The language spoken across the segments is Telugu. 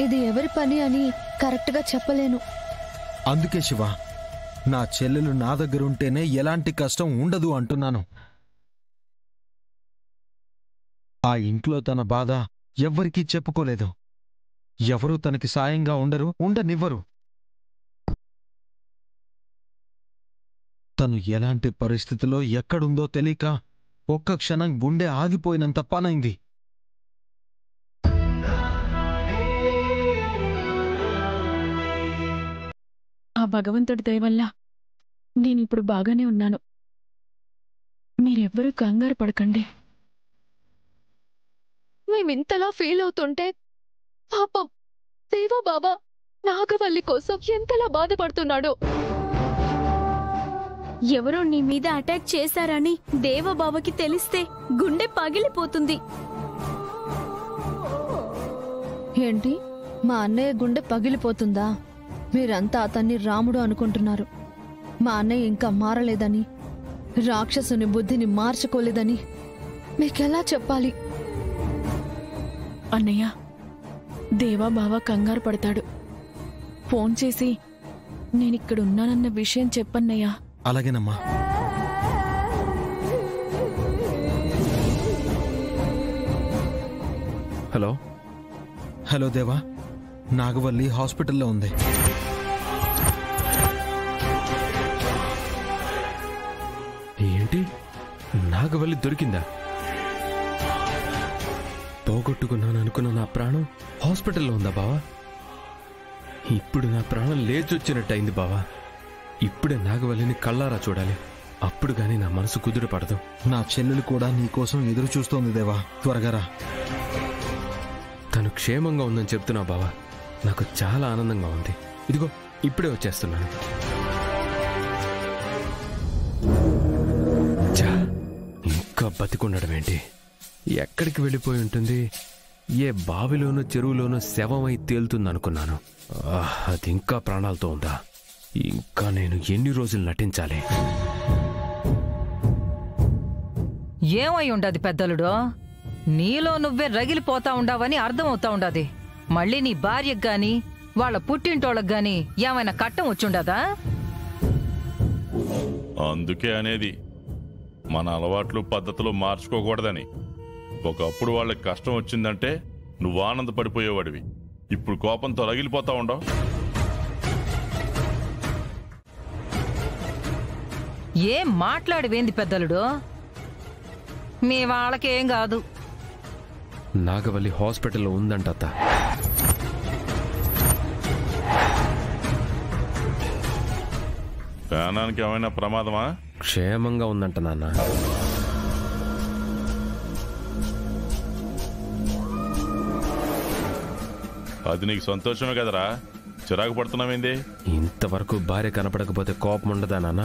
ఇది ఎవరి పని అని కరెక్ట్గా చెప్పలేను. అందుకే శివ, నా చెల్లెలు నా దగ్గరుంటేనే ఎలాంటి కష్టం ఉండదు అంటున్నాను. ఆ ఇంట్లో తన బాధ ఎవ్వరికీ చెప్పుకోలేదు. ఎవరూ తనకి సాయంగా ఉండనివ్వరు. తను ఎలాంటి పరిస్థితిలో ఎక్కడుందో తెలియక ఒక్క క్షణం గుండె ఆగిపోయినంత పనైంది. ఆ భగవంతుడి దయ వల్ల నేనిప్పుడు బాగానే ఉన్నాను. మీరెవ్వరూ కంగారు పడకండి. మేమింతలా ఫీల్ అవుతుంటే పాపం దేవా బాబా నాగవల్లి కోసం ఎంతలా బాధపడుతున్నాడో. ఎవరో నీ మీద అటాక్ చేశారని దేవబాబాకి తెలిస్తే గుండె పగిలిపోతుంది. ఏంటి, మా అన్నయ్య గుండె పగిలిపోతుందా? మీరంతా అతన్ని రాముడు అనుకుంటున్నారు. మా అన్నయ్య ఇంకా మారలేదని, రాక్షసుని బుద్ధిని మార్చుకోలేదని మీకెలా చెప్పాలి? అన్నయ్య, దేవాబావ కంగారు పడతాడు. ఫోన్ చేసి నేనిక్కడున్నానన్న విషయం చెప్పన్నయ్యా. అలాగేనమ్మా. హలో హలో దేవా, నాగవల్లి హాస్పిటల్లో ఉంది. ఏంటి, నాగవల్లి దొరికిందా? పోగొట్టుకున్నాను అనుకున్న నా ప్రాణం హాస్పిటల్లో ఉందా బావా? ఇప్పుడు నా ప్రాణం లేచొచ్చినట్టయింది బావా. ఇప్పుడే నాగవల్లిని కళ్ళారా చూడాలి. అప్పుడు గాని నా మనసు కుదురు పడదు. నా చెల్లెలు కూడా నీకోసం ఎదురు చూస్తోంది దేవా, త్వరగా రా. తను క్షేమంగా ఉందని చెప్తున్నావు బావా, నాకు చాలా ఆనందంగా ఉంది. ఇదిగో ఇప్పుడే వచ్చేస్తున్నాను. ఇంకా బతికుండడం ఏంటి? ఎక్కడికి వెళ్ళిపోయి ఉంటుంది? ఏ బావిలోనో చెరువులోనో శవమై తేలుతుందనుకున్నాను. అది ఇంకా ప్రాణాలతో ఉందా? ఇంకా నేను ఎన్ని రోజులు నటించాలి? ఏమై ఉండదు పెద్దలుడో, నీలో నువ్వే రగిలిపోతా ఉండావని అర్థమవుతా ఉండది. మళ్ళీ నీ భార్యకు గాని వాళ్ళ పుట్టింటోళ్ళకు గాని ఏమైనా కట్టం వచ్చుండదా? అందుకే అనేది మన అలవాట్లు పద్ధతులు మార్చుకోకూడదని. ఒకప్పుడు వాళ్ళకి కష్టం వచ్చిందంటే నువ్వు ఆనందపడిపోయేవాడివి. ఇప్పుడు కోపంతో రగిలిపోతా ఉండవు. ఏం మాట్లాడివేంది పెద్దలుడు? మీ వాళ్ళకేం కాదు. నాగవల్లి హాస్పిటల్లో ఉందంట అత్త. ప్రాణానికి ఏమైనా ప్రమాదమా? క్షేమంగా ఉందంట నాన్న. అది నీకు సంతోషమే కదరా, చిరాకు పడుతున్నావేంది? ఇంతవరకు భార్య కనపడకపోతే కోపం ఉండదా నాన్న?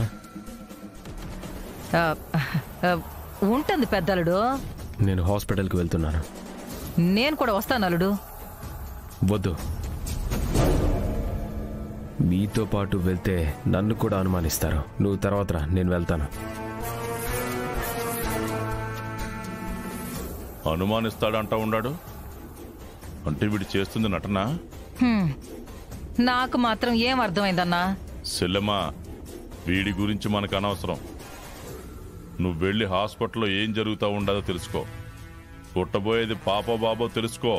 ఉంటుంది పెద్దలుడు. నేను హాస్పిటల్కి వెళ్తున్నాను. నేను కూడా వస్తాను అల్లుడు. వద్దు, మీతో పాటు వెళ్తే నన్ను కూడా అనుమానిస్తారు. నువ్వు తర్వాత రా, నేను వెళ్తాను. అనుమానిస్తాడంటా ఉన్నాడు అంటే వీడు చేస్తుంది నటన. నాకు మాత్రం ఏం అర్థమైందన్నా? సెల్లమ్మా, వీడి గురించి మనకు అనవసరం. నువ్వు వెళ్ళి హాస్పిటల్లో ఏం జరుగుతూ ఉండదో తెలుసుకో. పుట్టబోయేది పాపో బాబో తెలుసుకో.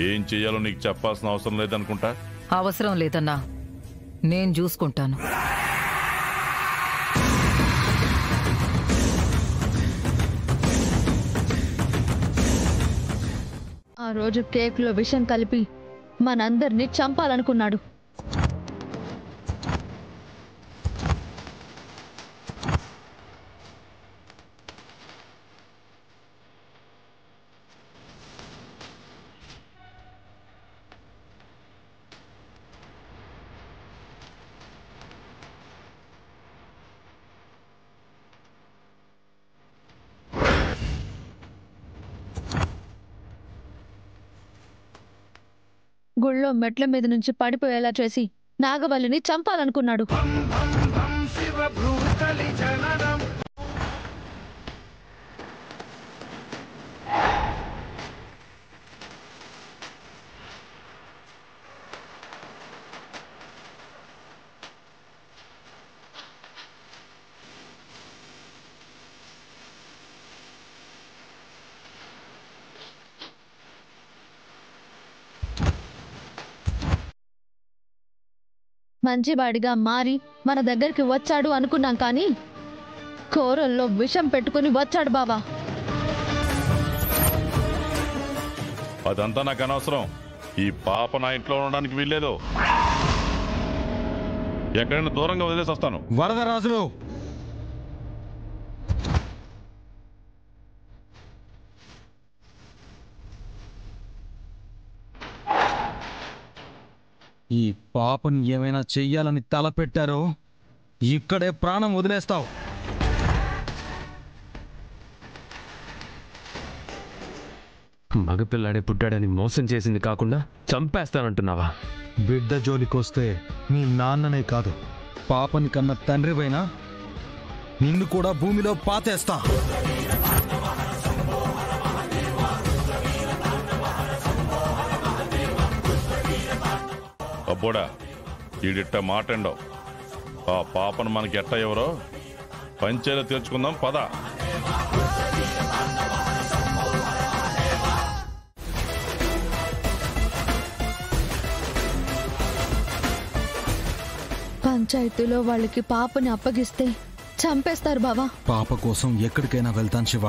ఏం చెయ్యాలో నీకు చెప్పాల్సిన అవసరం లేదనుకుంటా. అవసరం లేదన్నా, నేను చూసుకుంటాను. ఆ రోజు కేక్లో విషం కలిపి మనందరినీ చంపాలనుకున్నాడు. గుళ్ళో మెట్ల మీద నుంచి పడిపోయేలా చేసి నాగవల్లిని చంపాలనుకున్నాడు. మంచివాడిగా మారి మన దగ్గరికి వచ్చాడు అనుకున్నాం కానీ కూరల్లో విషం పెట్టుకుని వచ్చాడు బావా. అదంతా నాకు అనవసరం. ఈ పాప నా ఇంట్లో ఉండడానికి వీల్లేదు. ఎక్కడైనా దూరంగా వదిలేసి వస్తాను. వరదరాజులు, ఈ పాపని ఏమైనా చెయ్యాలని తలపెట్టారో ఇక్కడే ప్రాణం వదిలేస్తావు. మగపిల్లాడే పుట్టాడని మోసం చేసింది కాకుండా చంపేస్తానంటున్నావా? బిడ్డ జోలికొస్తే నీ నాన్ననే కాదు, పాపని కన్న తండ్రిపైనా నిన్ను కూడా భూమిలో పాతేస్తా. అబ్బోడా, ఈడిట్ట మాటండవు. ఆ పాపను మనకి ఎట్ట ఎవరో పంచేలా తీర్చుకుందాం పద. పంచాయతీలో వాళ్ళకి పాపని అప్పగిస్తే చంపేస్తారు బావా. పాప కోసం ఎక్కడికైనా వెళ్తాను శివ.